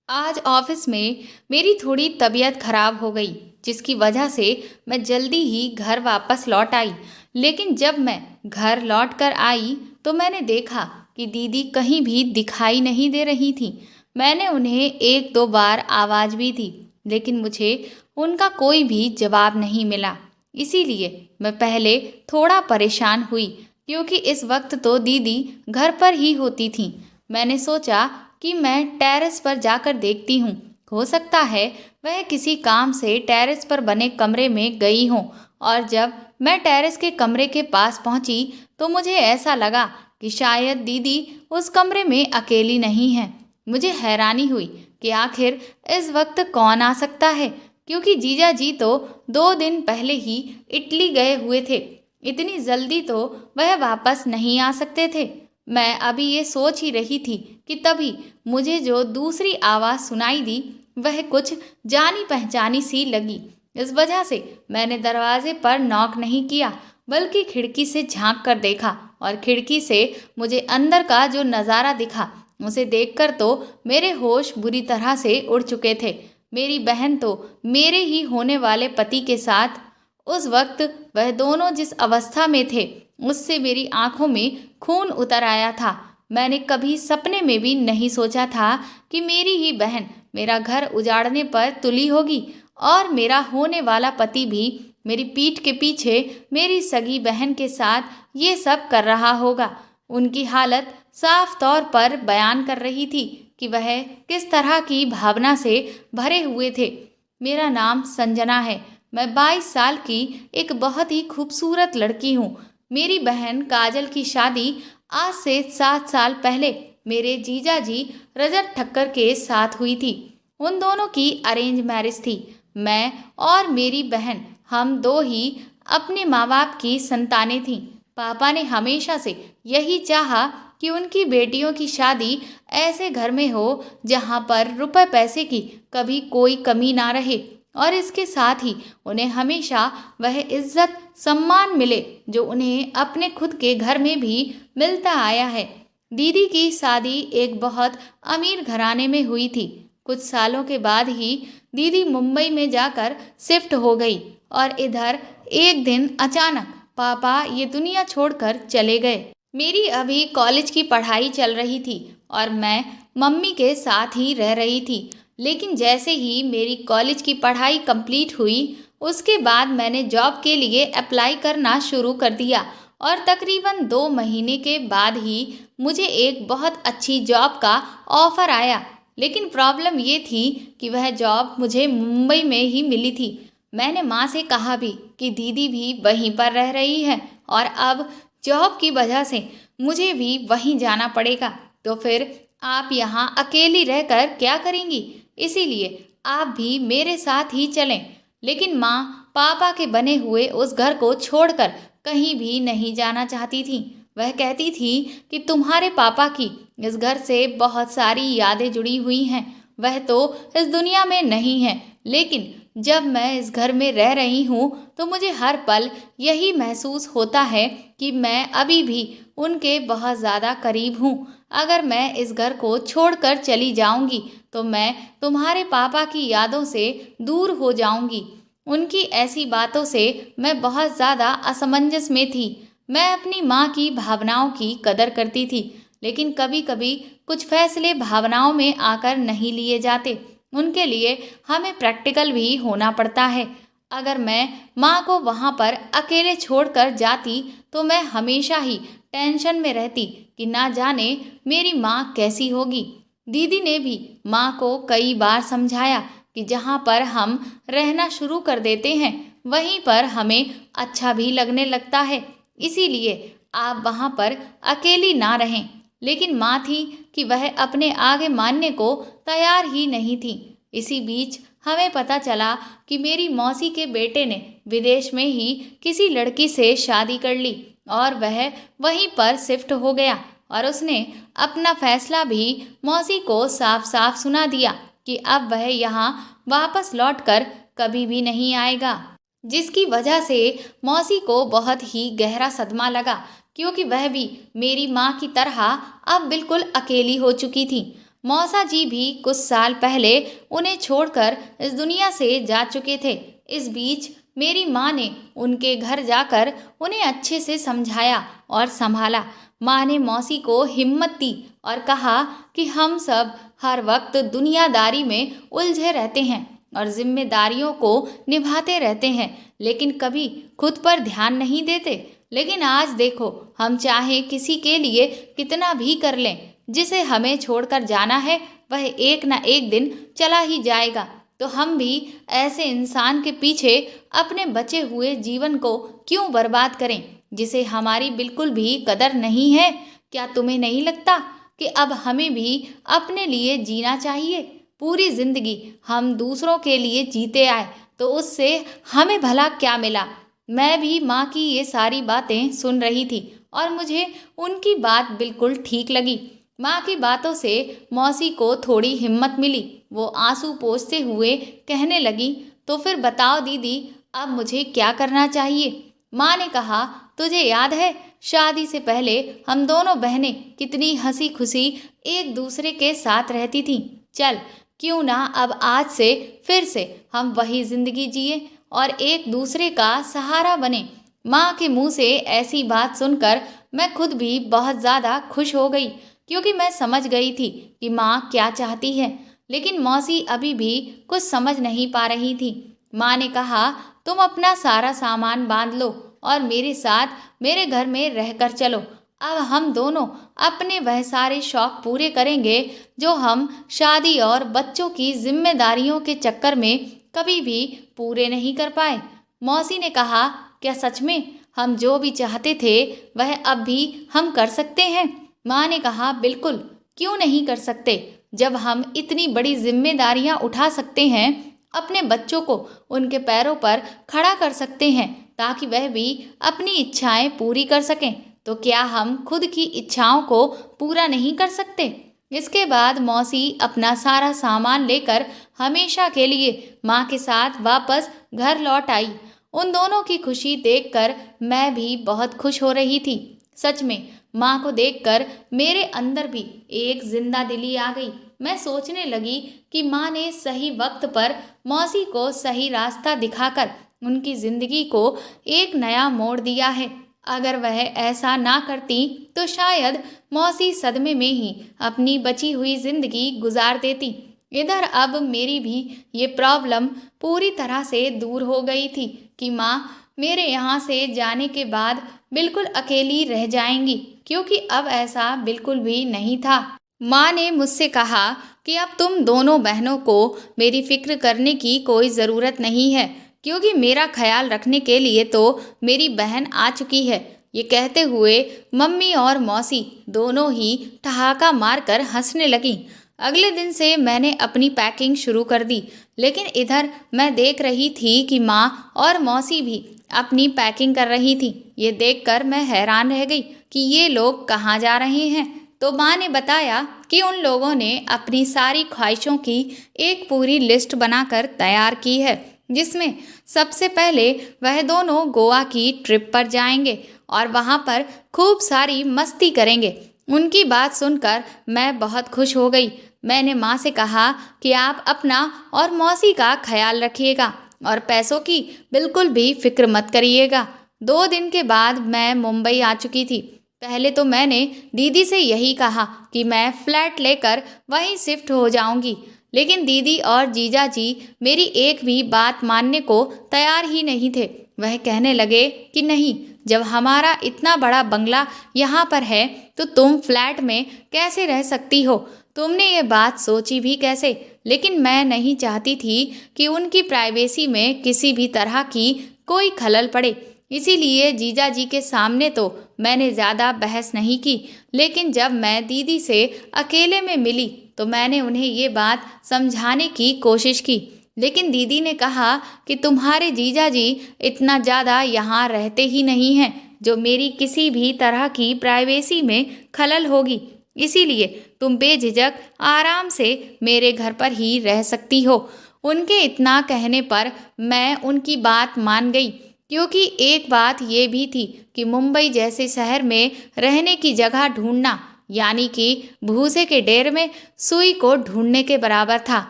आज ऑफिस में मेरी थोड़ी तबीयत खराब हो गई, जिसकी वजह से मैं जल्दी ही घर वापस लौट आई। लेकिन जब मैं घर लौट कर आई तो मैंने देखा कि दीदी कहीं भी दिखाई नहीं दे रही थी। मैंने उन्हें एक दो बार आवाज़ भी दी, लेकिन मुझे उनका कोई भी जवाब नहीं मिला। इसीलिए मैं पहले थोड़ा परेशान हुई, क्योंकि इस वक्त तो दीदी घर पर ही होती थी। मैंने सोचा कि मैं टेरेस पर जाकर देखती हूँ। हो सकता है वह किसी काम से टेरेस पर बने कमरे में गई हो। और जब मैं टेरेस के कमरे के पास पहुंची तो मुझे ऐसा लगा कि शायद दीदी उस कमरे में अकेली नहीं है। मुझे हैरानी हुई कि आखिर इस वक्त कौन आ सकता है, क्योंकि जीजा जी तो 2 दिन पहले ही इटली गए हुए थे। इतनी जल्दी तो वह वापस नहीं आ सकते थे। मैं अभी ये सोच ही रही थी कि तभी मुझे जो दूसरी आवाज़ सुनाई दी वह कुछ जानी पहचानी सी लगी। इस वजह से मैंने दरवाजे पर नॉक नहीं किया, बल्कि खिड़की से झांक कर देखा। और खिड़की से मुझे अंदर का जो नज़ारा दिखा, उसे देखकर तो मेरे होश बुरी तरह से उड़ चुके थे। मेरी बहन तो मेरे ही होने वाले पति के साथ उस वक्त वह दोनों जिस अवस्था में थे, उससे मेरी आंखों में खून उतर आया था। मैंने कभी सपने में भी नहीं सोचा था कि मेरी ही बहन मेरा घर उजाड़ने पर तुली होगी, और मेरा होने वाला पति भी मेरी पीठ के पीछे मेरी सगी बहन के साथ ये सब कर रहा होगा। उनकी हालत साफ तौर पर बयान कर रही थी कि वह किस तरह की भावना से भरे हुए थे। मेरा नाम संजना है। मैं 22 साल की एक बहुत ही खूबसूरत लड़की हूँ। मेरी बहन काजल की शादी आज से 7 साल पहले मेरे जीजा जी रजत ठक्कर के साथ हुई थी। उन दोनों की अरेंज मैरिज थी। मैं और मेरी बहन, हम दो ही अपने माँ बाप की संतानें थीं। पापा ने हमेशा से यही चाहा कि उनकी बेटियों की शादी ऐसे घर में हो जहाँ पर रुपए पैसे की कभी कोई कमी ना रहे, और इसके साथ ही उन्हें हमेशा वह इज्जत सम्मान मिले जो उन्हें अपने खुद के घर में भी मिलता आया है। दीदी की शादी एक बहुत अमीर घराने में हुई थी। कुछ सालों के बाद ही दीदी मुंबई में जाकर शिफ्ट हो गई, और इधर एक दिन अचानक पापा ये दुनिया छोड़कर चले गए। मेरी अभी कॉलेज की पढ़ाई चल रही थी और मैं मम्मी के साथ ही रह रही थी। लेकिन जैसे ही मेरी कॉलेज की पढ़ाई कंप्लीट हुई, उसके बाद मैंने जॉब के लिए अप्लाई करना शुरू कर दिया, और तकरीबन 2 महीने के बाद ही मुझे एक बहुत अच्छी जॉब का ऑफ़र आया। लेकिन प्रॉब्लम ये थी कि वह जॉब मुझे मुंबई में ही मिली थी। मैंने माँ से कहा भी कि दीदी भी वहीं पर रह रही है, और अब जॉब की वजह से मुझे भी वहीं जाना पड़ेगा। तो फिर आप यहाँ अकेली रहकर क्या करेंगी? इसीलिए आप भी मेरे साथ ही चलें। लेकिन माँ पापा के बने हुए उस घर को छोड़कर कहीं भी नहीं जाना चाहती थी। वह कहती थी कि तुम्हारे पापा की इस घर से बहुत सारी यादें जुड़ी हुई हैं। वह तो इस दुनिया में नहीं है, लेकिन जब मैं इस घर में रह रही हूँ तो मुझे हर पल यही महसूस होता है कि मैं अभी भी उनके बहुत ज़्यादा करीब हूँ। अगर मैं इस घर को छोड़कर चली जाऊंगी तो मैं तुम्हारे पापा की यादों से दूर हो जाऊंगी। उनकी ऐसी बातों से मैं बहुत ज़्यादा असमंजस में थी। मैं अपनी माँ की भावनाओं की कदर करती थी, लेकिन कभी कभी कुछ फैसले भावनाओं में आकर नहीं लिए जाते। उनके लिए हमें प्रैक्टिकल भी होना पड़ता है। अगर मैं माँ को वहाँ पर अकेले छोड़कर जाती तो मैं हमेशा ही टेंशन में रहती कि ना जाने मेरी माँ कैसी होगी। दीदी ने भी माँ को कई बार समझाया कि जहाँ पर हम रहना शुरू कर देते हैं वहीं पर हमें अच्छा भी लगने लगता है। इसीलिए आप वहाँ पर अकेली ना रहें। लेकिन माँ थी कि वह अपने आगे मानने को तैयार ही नहीं थी। इसी बीच हमें पता चला कि मेरी मौसी के बेटे ने विदेश में ही किसी लड़की से शादी कर ली, और वह वहीं पर शिफ्ट हो गया। और उसने अपना फैसला भी मौसी को साफ साफ सुना दिया कि अब वह यहाँ वापस लौटकर कभी भी नहीं आएगा। जिसकी वजह से मौसी को बहुत ही गहरा सदमा लगा, क्योंकि वह भी मेरी माँ की तरह अब बिल्कुल अकेली हो चुकी थी। मौसा जी भी कुछ साल पहले उन्हें छोड़कर इस दुनिया से जा चुके थे। इस बीच मेरी माँ ने उनके घर जाकर उन्हें अच्छे से समझाया और संभाला। माँ ने मौसी को हिम्मत दी और कहा कि हम सब हर वक्त दुनियादारी में उलझे रहते हैं और जिम्मेदारियों को निभाते रहते हैं, लेकिन कभी खुद पर ध्यान नहीं देते। लेकिन आज देखो, हम चाहे किसी के लिए कितना भी कर लें, जिसे हमें छोड़कर जाना है वह एक ना एक दिन चला ही जाएगा। तो हम भी ऐसे इंसान के पीछे अपने बचे हुए जीवन को क्यों बर्बाद करें, जिसे हमारी बिल्कुल भी कदर नहीं है। क्या तुम्हें नहीं लगता कि अब हमें भी अपने लिए जीना चाहिए? पूरी जिंदगी हम दूसरों के लिए जीते आए तो उससे हमें भला क्या मिला? मैं भी माँ की ये सारी बातें सुन रही थी और मुझे उनकी बात बिल्कुल ठीक लगी। माँ की बातों से मौसी को थोड़ी हिम्मत मिली। वो आंसू पोंछते हुए कहने लगी, तो फिर बताओ दीदी, अब मुझे क्या करना चाहिए? माँ ने कहा, तुझे याद है शादी से पहले हम दोनों बहनें कितनी हंसी खुशी एक दूसरे के साथ रहती थीं। चल, क्यों ना अब आज से फिर से हम वही जिंदगी जिए और एक दूसरे का सहारा बने। माँ के मुंह से ऐसी बात सुनकर मैं खुद भी बहुत ज़्यादा खुश हो गई, क्योंकि मैं समझ गई थी कि माँ क्या चाहती है। लेकिन मौसी अभी भी कुछ समझ नहीं पा रही थी। माँ ने कहा, तुम अपना सारा सामान बांध लो और मेरे साथ मेरे घर में रहकर चलो। अब हम दोनों अपने वह सारे शौक पूरे करेंगे जो हम शादी और बच्चों की जिम्मेदारियों के चक्कर में कभी भी पूरे नहीं कर पाए। मौसी ने कहा, क्या सच में हम जो भी चाहते थे वह अब भी हम कर सकते हैं? माँ ने कहा, बिल्कुल, क्यों नहीं कर सकते। जब हम इतनी बड़ी जिम्मेदारियां उठा सकते हैं, अपने बच्चों को उनके पैरों पर खड़ा कर सकते हैं ताकि वह भी अपनी इच्छाएं पूरी कर सकें, तो क्या हम खुद की इच्छाओं को पूरा नहीं कर सकते? इसके बाद मौसी अपना सारा सामान लेकर हमेशा के लिए माँ के साथ वापस घर लौट आई। उन दोनों की खुशी देखकर मैं भी बहुत खुश हो रही थी। सच में माँ को देखकर मेरे अंदर भी एक जिंदा दिली आ गई। मैं सोचने लगी कि माँ ने सही वक्त पर मौसी को सही रास्ता दिखाकर उनकी जिंदगी को एक नया मोड़ दिया है। अगर वह ऐसा ना करती तो शायद मौसी सदमे में ही अपनी बची हुई जिंदगी गुजार देती। इधर अब मेरी भी ये प्रॉब्लम पूरी तरह से दूर हो गई थी कि माँ मेरे यहाँ से जाने के बाद बिल्कुल अकेली रह जाएंगी, क्योंकि अब ऐसा बिल्कुल भी नहीं था। माँ ने मुझसे कहा कि अब तुम दोनों बहनों को मेरी फिक्र करने की कोई ज़रूरत नहीं है, क्योंकि मेरा ख्याल रखने के लिए तो मेरी बहन आ चुकी है। ये कहते हुए मम्मी और मौसी दोनों ही ठहाका मारकर हंसने लगीं। अगले दिन से मैंने अपनी पैकिंग शुरू कर दी, लेकिन इधर मैं देख रही थी कि माँ और मौसी भी अपनी पैकिंग कर रही थी। ये देखकर मैं हैरान रह गई कि ये लोग कहाँ जा रहे हैं। तो माँ ने बताया कि उन लोगों ने अपनी सारी ख्वाहिशों की एक पूरी लिस्ट बनाकर तैयार की है, जिसमें सबसे पहले वह दोनों गोवा की ट्रिप पर जाएंगे और वहाँ पर खूब सारी मस्ती करेंगे। उनकी बात सुनकर मैं बहुत खुश हो गई। मैंने माँ से कहा कि आप अपना और मौसी का ख्याल रखिएगा और पैसों की बिल्कुल भी फिक्र मत करिएगा। 2 दिन के बाद मैं मुंबई आ चुकी थी। पहले तो मैंने दीदी से यही कहा कि मैं फ्लैट लेकर वहीं शिफ्ट हो जाऊंगी, लेकिन दीदी और जीजा जी मेरी एक भी बात मानने को तैयार ही नहीं थे। वह कहने लगे कि नहीं, जब हमारा इतना बड़ा बंगला यहाँ पर है तो तुम फ्लैट में कैसे रह सकती हो? तुमने ये बात सोची भी कैसे? लेकिन मैं नहीं चाहती थी कि उनकी प्राइवेसी में किसी भी तरह की कोई खलल पड़े, इसीलिए जीजा जी के सामने तो मैंने ज़्यादा बहस नहीं की। लेकिन जब मैं दीदी से अकेले में मिली तो मैंने उन्हें ये बात समझाने की कोशिश की, लेकिन दीदी ने कहा कि तुम्हारे जीजा जी इतना ज़्यादा यहाँ रहते ही नहीं हैं जो मेरी किसी भी तरह की प्राइवेसी में खलल होगी, इसीलिए तुम बेझिझक आराम से मेरे घर पर ही रह सकती हो। उनके इतना कहने पर मैं उनकी बात मान गई, क्योंकि एक बात ये भी थी कि मुंबई जैसे शहर में रहने की जगह ढूंढना यानी कि भूसे के ढेर में सुई को ढूंढने के बराबर था।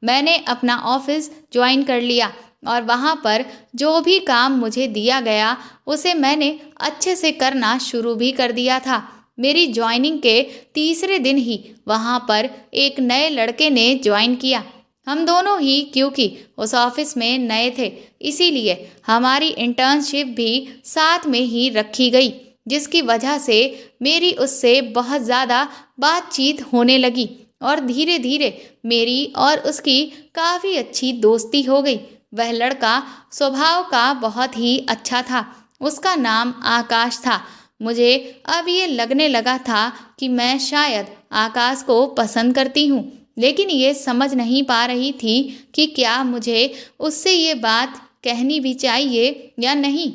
मैंने अपना ऑफिस ज्वाइन कर लिया और वहाँ पर जो भी काम मुझे दिया गया उसे मैंने अच्छे से करना शुरू भी कर दिया था। मेरी ज्वाइनिंग के तीसरे दिन ही वहाँ पर एक नए लड़के ने ज्वाइन किया। हम दोनों ही क्योंकि उस ऑफिस में नए थे, इसीलिए हमारी इंटर्नशिप भी साथ में ही रखी गई, जिसकी वजह से मेरी उससे बहुत ज़्यादा बातचीत होने लगी और धीरे धीरे मेरी और उसकी काफ़ी अच्छी दोस्ती हो गई। वह लड़का स्वभाव का बहुत ही अच्छा था। उसका नाम आकाश था। मुझे अब ये लगने लगा था कि मैं शायद आकाश को पसंद करती हूँ, लेकिन ये समझ नहीं पा रही थी कि क्या मुझे उससे ये बात कहनी भी चाहिए या नहीं,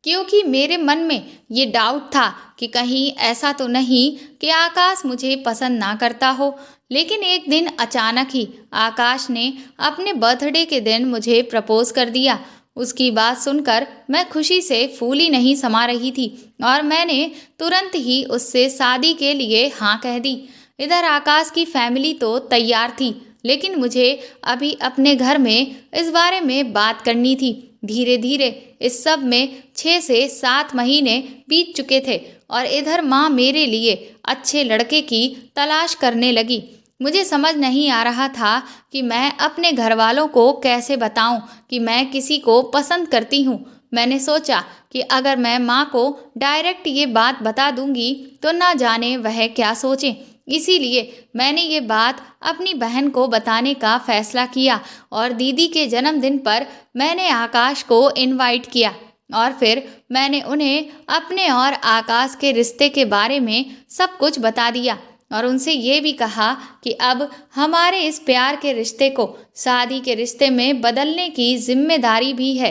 क्योंकि मेरे मन में ये डाउट था कि कहीं ऐसा तो नहीं कि आकाश मुझे पसंद ना करता हो। लेकिन एक दिन अचानक ही आकाश ने अपने बर्थडे के दिन मुझे प्रपोज कर दिया। उसकी बात सुनकर मैं खुशी से फूली नहीं समा रही थी और मैंने तुरंत ही उससे शादी के लिए हाँ कह दी। इधर आकाश की फैमिली तो तैयार थी, लेकिन मुझे अभी अपने घर में इस बारे में बात करनी थी। धीरे धीरे इस सब में 6 से 7 महीने बीत चुके थे और इधर माँ मेरे लिए अच्छे लड़के की तलाश करने लगी। मुझे समझ नहीं आ रहा था कि मैं अपने घर वालों को कैसे बताऊं कि मैं किसी को पसंद करती हूँ। मैंने सोचा कि अगर मैं माँ को डायरेक्ट ये बात बता दूंगी तो ना जाने वह क्या सोचें। इसीलिए मैंने ये बात अपनी बहन को बताने का फैसला किया और दीदी के जन्मदिन पर मैंने आकाश को इनवाइट किया और फिर मैंने उन्हें अपने और आकाश के रिश्ते के बारे में सब कुछ बता दिया और उनसे ये भी कहा कि अब हमारे इस प्यार के रिश्ते को शादी के रिश्ते में बदलने की जिम्मेदारी भी है,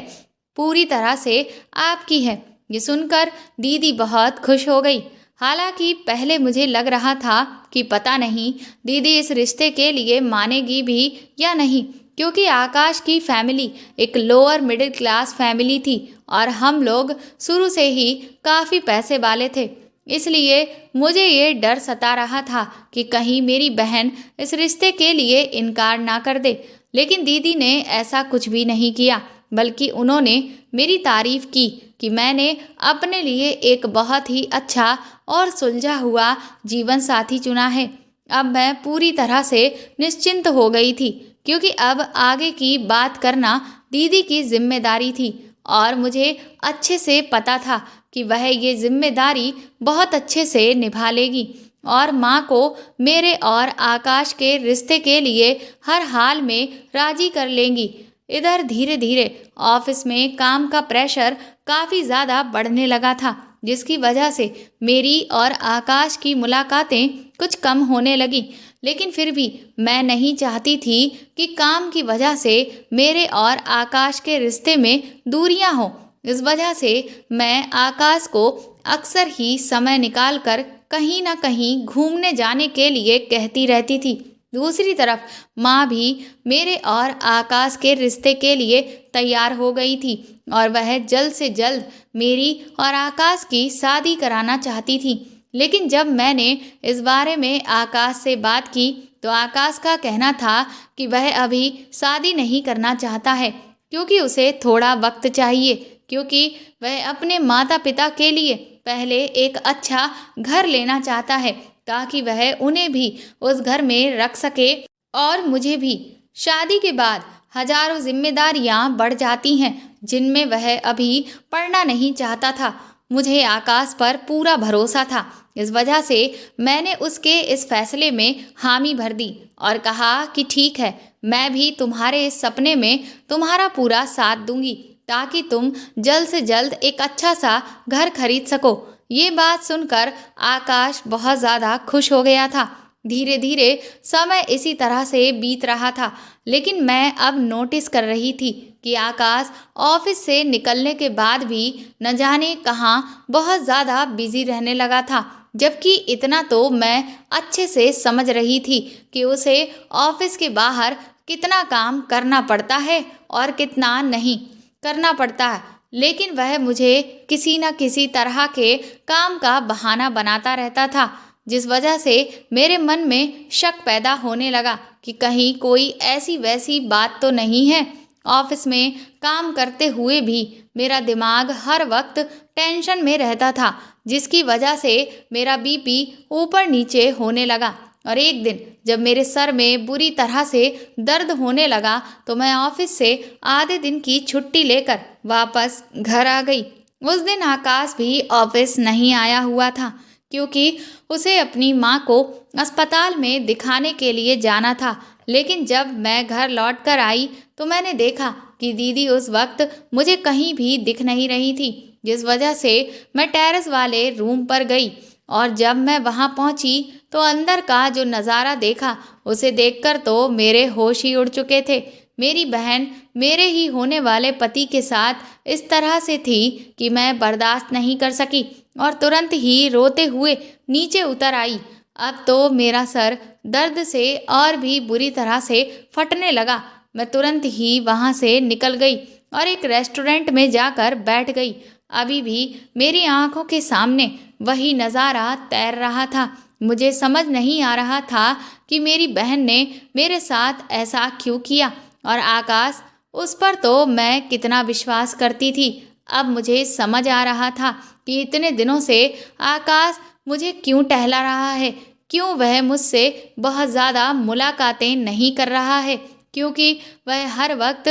पूरी तरह से आपकी है। ये सुनकर दीदी बहुत खुश हो गई। हालांकि पहले मुझे लग रहा था कि पता नहीं दीदी इस रिश्ते के लिए मानेगी भी या नहीं, क्योंकि आकाश की फैमिली एक लोअर मिडिल क्लास फैमिली थी और हम लोग शुरू से ही काफ़ी पैसे वाले थे। इसलिए मुझे ये डर सता रहा था कि कहीं मेरी बहन इस रिश्ते के लिए इनकार ना कर दे। लेकिन दीदी ने ऐसा कुछ भी नहीं किया, बल्कि उन्होंने मेरी तारीफ की कि मैंने अपने लिए एक बहुत ही अच्छा और सुलझा हुआ जीवन साथी चुना है। अब मैं पूरी तरह से निश्चिंत हो गई थी, क्योंकि अब आगे की बात करना दीदी की जिम्मेदारी थी और मुझे अच्छे से पता था कि वह ये जिम्मेदारी बहुत अच्छे से निभा लेगी और माँ को मेरे और आकाश के रिश्ते के लिए हर हाल में राजी कर लेंगी। इधर धीरे धीरे ऑफिस में काम का प्रेशर काफ़ी ज़्यादा बढ़ने लगा था, जिसकी वजह से मेरी और आकाश की मुलाकातें कुछ कम होने लगी। लेकिन फिर भी मैं नहीं चाहती थी कि काम की वजह से मेरे और आकाश के रिश्ते में दूरियां हों। इस वजह से मैं आकाश को अक्सर ही समय निकाल कर कहीं ना कहीं घूमने जाने के लिए कहती रहती थी। दूसरी तरफ माँ भी मेरे और आकाश के रिश्ते के लिए तैयार हो गई थी और वह जल्द से जल्द मेरी और आकाश की शादी कराना चाहती थी। लेकिन जब मैंने इस बारे में आकाश से बात की तो आकाश का कहना था कि वह अभी शादी नहीं करना चाहता है, क्योंकि उसे थोड़ा वक्त चाहिए, क्योंकि वह अपने माता पिता के लिए पहले एक अच्छा घर लेना चाहता है ताकि वह उन्हें भी उस घर में रख सके और मुझे भी। शादी के बाद हजारों जिम्मेदारियां बढ़ जाती हैं जिनमें वह अभी पड़ना नहीं चाहता था। मुझे आकाश पर पूरा भरोसा था, इस वजह से मैंने उसके इस फैसले में हामी भर दी और कहा कि ठीक है, मैं भी तुम्हारे इस सपने में तुम्हारा पूरा साथ दूंगी ताकि तुम जल्द से जल्द एक अच्छा सा घर खरीद सको। ये बात सुनकर आकाश बहुत ज़्यादा खुश हो गया था। धीरे धीरे समय इसी तरह से बीत रहा था, लेकिन मैं अब नोटिस कर रही थी कि आकाश ऑफिस से निकलने के बाद भी न जाने कहाँ बहुत ज़्यादा बिजी रहने लगा था। जबकि इतना तो मैं अच्छे से समझ रही थी कि उसे ऑफिस के बाहर कितना काम करना पड़ता है और कितना नहीं करना पड़ता है, लेकिन वह मुझे किसी न किसी तरह के काम का बहाना बनाता रहता था। जिस वजह से मेरे मन में शक पैदा होने लगा कि कहीं कोई ऐसी वैसी बात तो नहीं है। ऑफिस में काम करते हुए भी मेरा दिमाग हर वक्त टेंशन में रहता था, जिसकी वजह से मेरा बीपी ऊपर नीचे होने लगा। और एक दिन जब मेरे सर में बुरी तरह से दर्द होने लगा तो मैं ऑफिस से आधे दिन की छुट्टी लेकर वापस घर आ गई। उस दिन आकाश भी ऑफिस नहीं आया हुआ था, क्योंकि उसे अपनी माँ को अस्पताल में दिखाने के लिए जाना था। लेकिन जब मैं घर लौट कर आई तो मैंने देखा कि दीदी उस वक्त मुझे कहीं भी दिख नहीं रही थी, जिस वजह से मैं टेरेस वाले रूम पर गई। और जब मैं वहां पहुंची तो अंदर का जो नज़ारा देखा, उसे देखकर तो मेरे होश ही उड़ चुके थे। मेरी बहन मेरे ही होने वाले पति के साथ इस तरह से थी कि मैं बर्दाश्त नहीं कर सकी और तुरंत ही रोते हुए नीचे उतर आई। अब तो मेरा सर दर्द से और भी बुरी तरह से फटने लगा। मैं तुरंत ही वहां से निकल गई और एक रेस्टोरेंट में जाकर बैठ गई। अभी भी मेरी आंखों के सामने वही नज़ारा तैर रहा था। मुझे समझ नहीं आ रहा था कि मेरी बहन ने मेरे साथ ऐसा क्यों किया, और आकाश, उस पर तो मैं कितना विश्वास करती थी। अब मुझे समझ आ रहा था कि इतने दिनों से आकाश मुझे क्यों टहला रहा है, क्यों वह मुझसे बहुत ज़्यादा मुलाकातें नहीं कर रहा है, क्योंकि वह हर वक्त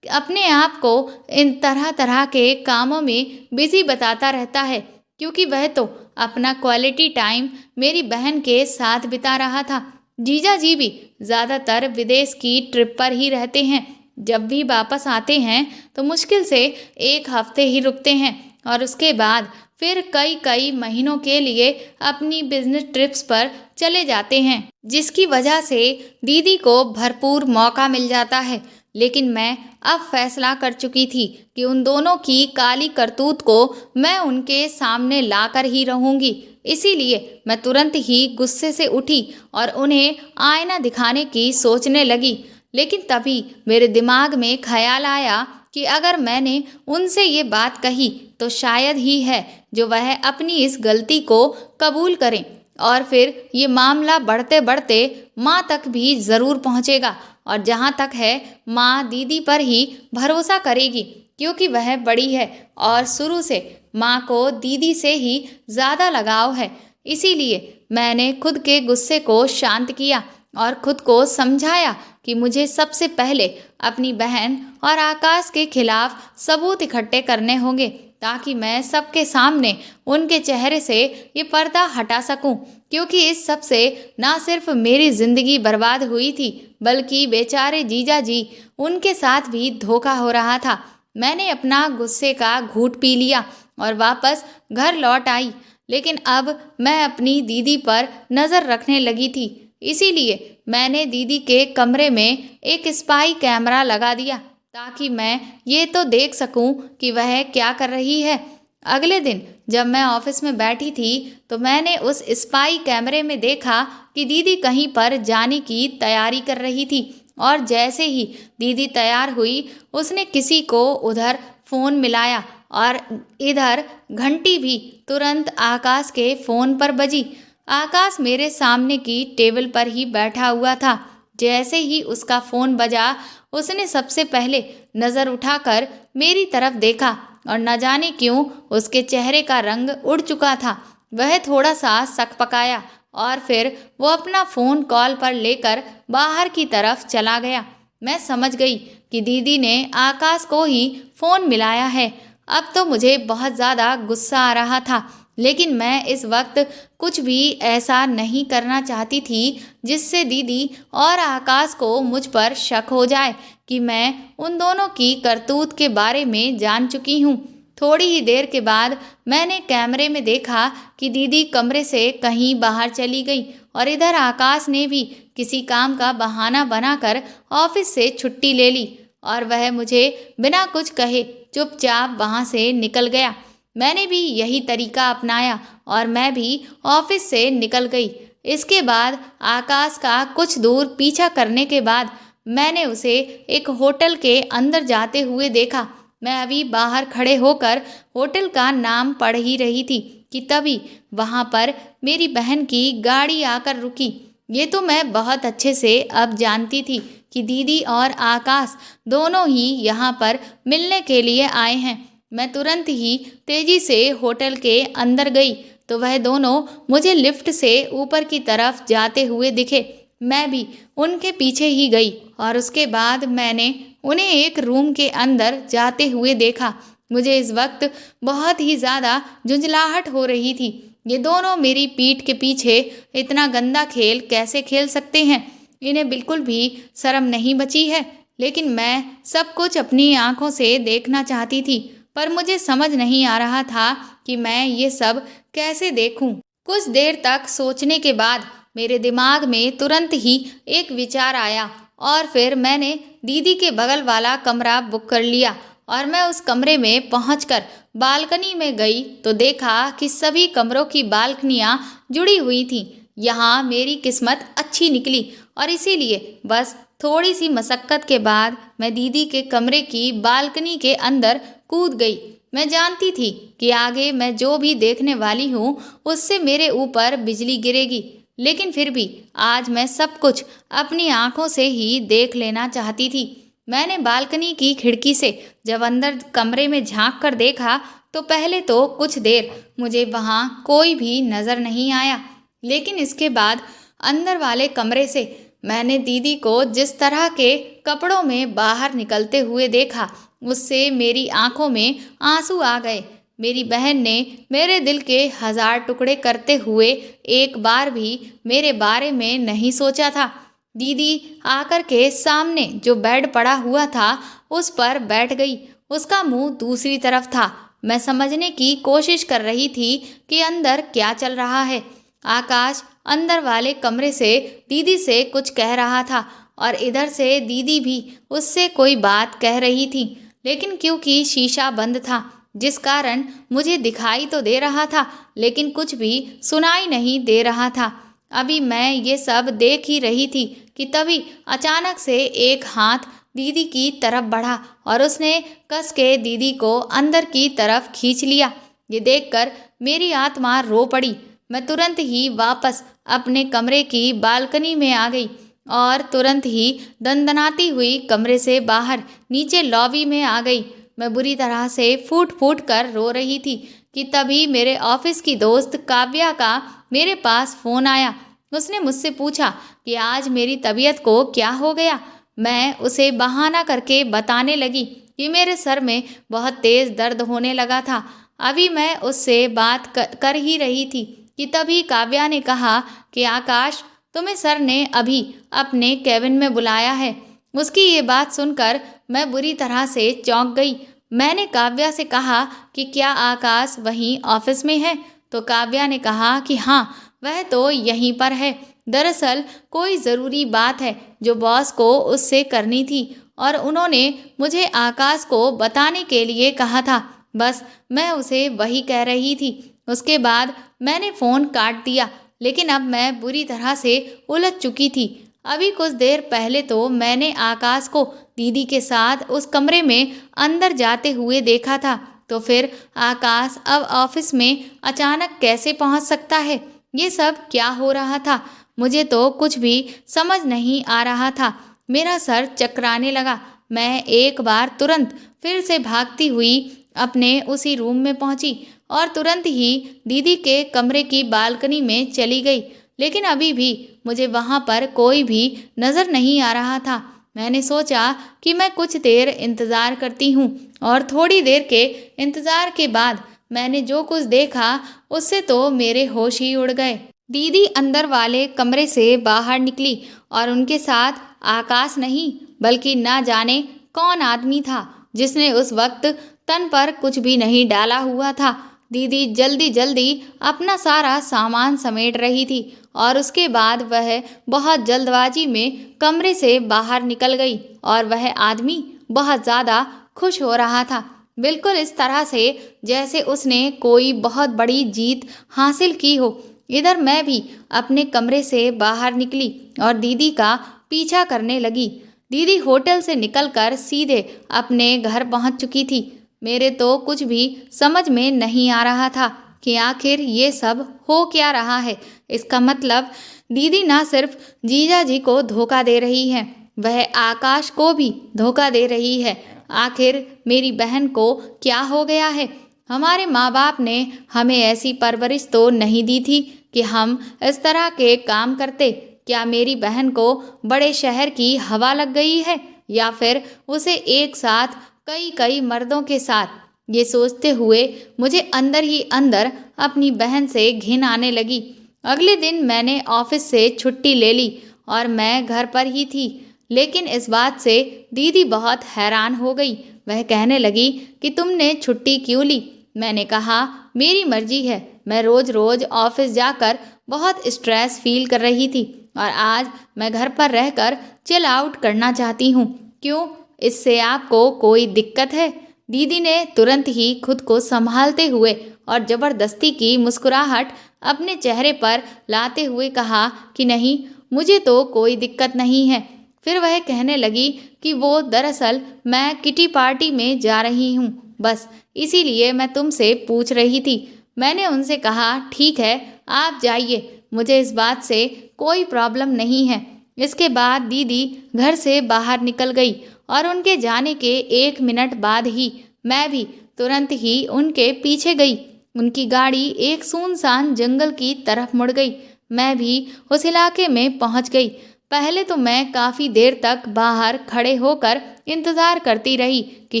अपने आप को इन तरह तरह के कामों में बिजी बताता रहता है, क्योंकि वह तो अपना क्वालिटी टाइम मेरी बहन के साथ बिता रहा था। जीजा जी भी ज़्यादातर विदेश की ट्रिप पर ही रहते हैं। जब भी वापस आते हैं तो मुश्किल से 1 हफ्ते ही रुकते हैं और उसके बाद फिर कई कई महीनों के लिए अपनी बिजनेस ट्रिप्स पर चले जाते हैं, जिसकी वजह से दीदी को भरपूर मौका मिल जाता है। लेकिन मैं अब फैसला कर चुकी थी कि उन दोनों की काली करतूत को मैं उनके सामने लाकर ही रहूंगी। इसीलिए मैं तुरंत ही गुस्से से उठी और उन्हें आईना दिखाने की सोचने लगी। लेकिन तभी मेरे दिमाग में ख्याल आया कि अगर मैंने उनसे ये बात कही तो शायद ही है जो वह अपनी इस गलती को कबूल करें, और फिर ये मामला बढ़ते बढ़ते माँ तक भी ज़रूर पहुँचेगा। और जहाँ तक है, माँ दीदी पर ही भरोसा करेगी, क्योंकि वह बड़ी है और शुरू से माँ को दीदी से ही ज़्यादा लगाव है। इसीलिए मैंने खुद के गुस्से को शांत किया और खुद को समझाया कि मुझे सबसे पहले अपनी बहन और आकाश के खिलाफ सबूत इकट्ठे करने होंगे, ताकि मैं सबके सामने उनके चेहरे से ये पर्दा हटा सकूं। क्योंकि इस सब से ना सिर्फ मेरी ज़िंदगी बर्बाद हुई थी, बल्कि बेचारे जीजा जी, उनके साथ भी धोखा हो रहा था। मैंने अपना गुस्से का घूंट पी लिया और वापस घर लौट आई। लेकिन अब मैं अपनी दीदी पर नज़र रखने लगी थी। इसीलिए मैंने दीदी के कमरे में एक स्पाई कैमरा लगा दिया, ताकि मैं ये तो देख सकूं कि वह क्या कर रही है। अगले दिन जब मैं ऑफिस में बैठी थी तो मैंने उस स्पाई कैमरे में देखा कि दीदी कहीं पर जाने की तैयारी कर रही थी, और जैसे ही दीदी तैयार हुई उसने किसी को उधर फ़ोन मिलाया और इधर घंटी भी तुरंत आकाश के फ़ोन पर बजी। आकाश मेरे सामने की टेबल पर ही बैठा हुआ था। जैसे ही उसका फ़ोन बजा, उसने सबसे पहले नज़र उठाकर मेरी तरफ देखा और न जाने क्यों उसके चेहरे का रंग उड़ चुका था। वह थोड़ा सा सकपकाया और फिर वो अपना फ़ोन कॉल पर लेकर बाहर की तरफ चला गया। मैं समझ गई कि दीदी ने आकाश को ही फ़ोन मिलाया है। अब तो मुझे बहुत ज़्यादा गुस्सा आ रहा था, लेकिन मैं इस वक्त कुछ भी ऐसा नहीं करना चाहती थी जिससे दीदी और आकाश को मुझ पर शक हो जाए कि मैं उन दोनों की करतूत के बारे में जान चुकी हूँ। थोड़ी ही देर के बाद मैंने कैमरे में देखा कि दीदी कमरे से कहीं बाहर चली गई और इधर आकाश ने भी किसी काम का बहाना बनाकर ऑफिस से छुट्टी ले ली और वह मुझे बिना कुछ कहे चुपचाप वहाँ से निकल गया। मैंने भी यही तरीका अपनाया और मैं भी ऑफिस से निकल गई। इसके बाद आकाश का कुछ दूर पीछा करने के बाद मैंने उसे एक होटल के अंदर जाते हुए देखा। मैं अभी बाहर खड़े होकर होटल का नाम पढ़ ही रही थी कि तभी वहां पर मेरी बहन की गाड़ी आकर रुकी। ये तो मैं बहुत अच्छे से अब जानती थी कि दीदी और आकाश दोनों ही यहाँ पर मिलने के लिए आए हैं। मैं तुरंत ही तेजी से होटल के अंदर गई तो वह दोनों मुझे लिफ्ट से ऊपर की तरफ जाते हुए दिखे। मैं भी उनके पीछे ही गई और उसके बाद मैंने उन्हें एक रूम के अंदर जाते हुए देखा। मुझे इस वक्त बहुत ही ज़्यादा झुंझलाहट हो रही थी। ये दोनों मेरी पीठ के पीछे इतना गंदा खेल कैसे खेल सकते हैं? इन्हें बिल्कुल भी शर्म नहीं बची है। लेकिन मैं सब कुछ अपनी आंखों से देखना चाहती थी, पर मुझे समझ नहीं आ रहा था कि मैं ये सब कैसे देखूं। कुछ देर तक सोचने के बाद मेरे दिमाग में तुरंत ही एक विचार आया और फिर मैंने दीदी के बगल वाला कमरा बुक कर लिया और मैं उस कमरे में पहुंचकर बालकनी में गई तो देखा कि सभी कमरों की बालकनियां जुड़ी हुई थीं। यहाँ मेरी किस्मत अच्छी निकली और इसीलिए बस थोड़ी सी मशक्कत के बाद मैं दीदी के कमरे की बालकनी के अंदर कूद गई। मैं जानती थी कि आगे मैं जो भी देखने वाली हूँ उससे मेरे ऊपर बिजली गिरेगी, लेकिन फिर भी आज मैं सब कुछ अपनी आंखों से ही देख लेना चाहती थी। मैंने बालकनी की खिड़की से जब अंदर कमरे में झांक कर देखा तो पहले तो कुछ देर मुझे वहां कोई भी नजर नहीं आया, लेकिन इसके बाद अंदर वाले कमरे से मैंने दीदी को जिस तरह के कपड़ों में बाहर निकलते हुए देखा उससे मेरी आंखों में आंसू आ गए। मेरी बहन ने मेरे दिल के 1000 टुकड़े करते हुए एक बार भी मेरे बारे में नहीं सोचा था। दीदी आकर के सामने जो बेड पड़ा हुआ था उस पर बैठ गई। उसका मुंह दूसरी तरफ था। मैं समझने की कोशिश कर रही थी कि अंदर क्या चल रहा है। आकाश अंदर वाले कमरे से दीदी से कुछ कह रहा था और इधर से दीदी भी उससे कोई बात कह रही थी, लेकिन क्योंकि शीशा बंद था जिस कारण मुझे दिखाई तो दे रहा था लेकिन कुछ भी सुनाई नहीं दे रहा था। अभी मैं ये सब देख ही रही थी कि तभी अचानक से एक हाथ दीदी की तरफ बढ़ा और उसने कस के दीदी को अंदर की तरफ खींच लिया। ये देखकर मेरी आत्मा रो पड़ी। मैं तुरंत ही वापस अपने कमरे की बालकनी में आ गई और तुरंत ही दंदनाती हुई कमरे से बाहर नीचे लॉबी में आ गई। मैं बुरी तरह से फूट फूट कर रो रही थी कि तभी मेरे ऑफिस की दोस्त काव्या का मेरे पास फ़ोन आया। उसने मुझसे पूछा कि आज मेरी तबीयत को क्या हो गया। मैं उसे बहाना करके बताने लगी कि मेरे सर में बहुत तेज़ दर्द होने लगा था। अभी मैं उससे बात कर ही रही थी कि तभी काव्या ने कहा कि आकाश, तुम्हें सर ने अभी अपने केबिन में बुलाया है। उसकी ये बात सुनकर मैं बुरी तरह से चौंक गई। मैंने काव्या से कहा कि क्या आकाश वहीं ऑफिस में है? तो काव्या ने कहा कि हाँ, वह तो यहीं पर है। दरअसल कोई ज़रूरी बात है जो बॉस को उससे करनी थी और उन्होंने मुझे आकाश को बताने के लिए कहा था। बस मैं उसे वही कह रही थी। उसके बाद मैंने फ़ोन काट दिया, लेकिन अब मैं बुरी तरह से उलझ चुकी थी। अभी कुछ देर पहले तो मैंने आकाश को दीदी के साथ उस कमरे में अंदर जाते हुए देखा था, तो फिर आकाश अब ऑफिस में अचानक कैसे पहुंच सकता है? ये सब क्या हो रहा था? मुझे तो कुछ भी समझ नहीं आ रहा था। मेरा सर चकराने लगा। मैं एक बार तुरंत फिर से भागती हुई अपने उसी रूम में पहुंची और तुरंत ही दीदी के कमरे की बालकनी में चली गई, लेकिन अभी भी मुझे वहां पर कोई भी नज़र नहीं आ रहा था। मैंने सोचा कि मैं कुछ देर इंतज़ार करती हूँ और थोड़ी देर के इंतज़ार के बाद मैंने जो कुछ देखा उससे तो मेरे होश ही उड़ गए। दीदी अंदर वाले कमरे से बाहर निकली और उनके साथ आकाश नहीं बल्कि ना जाने कौन आदमी था जिसने उस वक्त तन पर कुछ भी नहीं डाला हुआ था। दीदी जल्दी जल्दी अपना सारा सामान समेट रही थी और उसके बाद वह बहुत जल्दबाजी में कमरे से बाहर निकल गई और वह आदमी बहुत ज़्यादा खुश हो रहा था, बिल्कुल इस तरह से जैसे उसने कोई बहुत बड़ी जीत हासिल की हो। इधर मैं भी अपने कमरे से बाहर निकली और दीदी का पीछा करने लगी, दीदी होटल से निकलकर सीधे अपने घर पहुंच चुकी थी। मेरे तो कुछ भी समझ में नहीं आ रहा था कि आखिर ये सब हो क्या रहा है। इसका मतलब दीदी ना सिर्फ जीजा जी को धोखा दे रही है, वह आकाश को भी धोखा दे रही है। आखिर मेरी बहन को क्या हो गया है? हमारे माँ बाप ने हमें ऐसी परवरिश तो नहीं दी थी कि हम इस तरह के काम करते। क्या मेरी बहन को बड़े शहर की हवा लग गई है, या फिर उसे एक साथ कई कई मर्दों के साथ? ये सोचते हुए मुझे अंदर ही अंदर अपनी बहन से घिन आने लगी। अगले दिन मैंने ऑफिस से छुट्टी ले ली और मैं घर पर ही थी। लेकिन इस बात से दीदी बहुत हैरान हो गई। वह कहने लगी कि तुमने छुट्टी क्यों ली? मैंने कहा मेरी मर्जी है। मैं रोज रोज ऑफिस जाकर बहुत स्ट्रेस फील कर रही थी और आज मैं घर पर रहकर चिल आउट करना चाहती हूँ। क्यों, इससे आपको कोई दिक्कत है? दीदी ने तुरंत ही खुद को संभालते हुए और जबरदस्ती की मुस्कुराहट अपने चेहरे पर लाते हुए कहा कि नहीं, मुझे तो कोई दिक्कत नहीं है। फिर वह कहने लगी कि वो दरअसल मैं किटी पार्टी में जा रही हूँ, बस इसीलिए मैं तुमसे पूछ रही थी। मैंने उनसे कहा ठीक है, आप जाइए, मुझे इस बात से कोई प्रॉब्लम नहीं है। इसके बाद दीदी घर से बाहर निकल गई और उनके जाने के 1 मिनट बाद ही मैं भी तुरंत ही उनके पीछे गई। उनकी गाड़ी एक सुनसान जंगल की तरफ मुड़ गई। मैं भी उस इलाके में पहुंच गई। पहले तो मैं काफ़ी देर तक बाहर खड़े होकर इंतज़ार करती रही कि